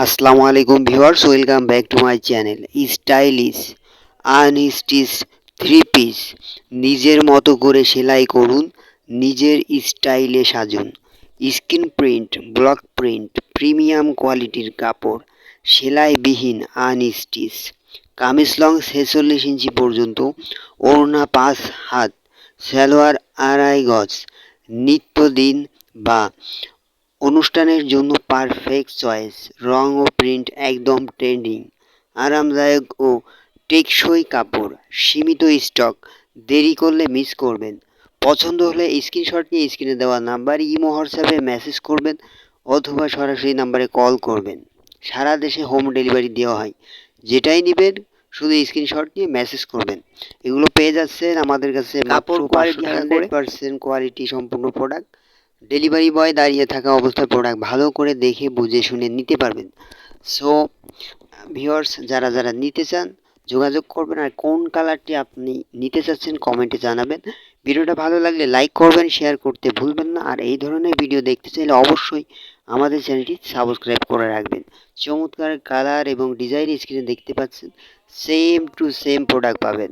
আসসালামু আলাইকুম viewers, welcome back to my channel. Stylish unstitch three piece নিজের মতো করে সেলাই করুন, নিজের স্টাইলে সাজুন। Screen print, block print, premium কোয়ালিটির কাপড়, সেলাইবিহীন আনস্টিচ। কামিজ লং 46 ইঞ্চি পর্যন্ত, ওড়না 5 হাত, সালোয়ার 2.5 গজ। নিত্যদিন বা অনুষ্ঠানের জন্য পারফেক্ট চয়েস। রং ও প্রিন্ট একদম ট্রেন্ডিং। আরামদায়ক ও টেকসই কাপড়, সীমিত স্টক, দেরি করলে মিস করবেন। পছন্দ হলে স্ক্রিনশট নিয়ে স্ক্রিনে দেওয়া নাম্বার ইমো হোয়াটসঅ্যাপে মেসেজ করবেন অথবা সরাসরি নাম্বারে কল করবেন। সারা দেশে হোম ডেলিভারি দেওয়া হয়। যেটাই নেবেন শুধু স্ক্রিনশট নিয়ে মেসেজ করবেন। এগুলো পেয়ে যাচ্ছেন আমাদের কাছে মাত্র 500 টাকা করে। 100% কোয়ালিটি সম্পূর্ণ প্রোডাক্ট। ডেলিভারি বয় দাঁড়িয়ে থাকা অবস্থায় প্রোডাক্ট ভালো করে দেখে বুঝে শুনে নিতে পারবেন। সো ভিউয়ার্স, যারা যারা নিতে চান যোগাযোগ করবেন। আর কোন কালারটি আপনি নিতে চাচ্ছেন কমেন্টে জানাবেন। ভিডিওটা ভালো লাগলে লাইক করবেন, শেয়ার করতে ভুলবেন না। আর এই ধরনের ভিডিও দেখতে চাইলে অবশ্যই আমাদের চ্যানেলটি সাবস্ক্রাইব করে রাখবেন। চমৎকার কালার এবং ডিজাইন স্ক্রিনে দেখতে পাচ্ছেন, সেম টু সেম প্রোডাক্ট পাবেন।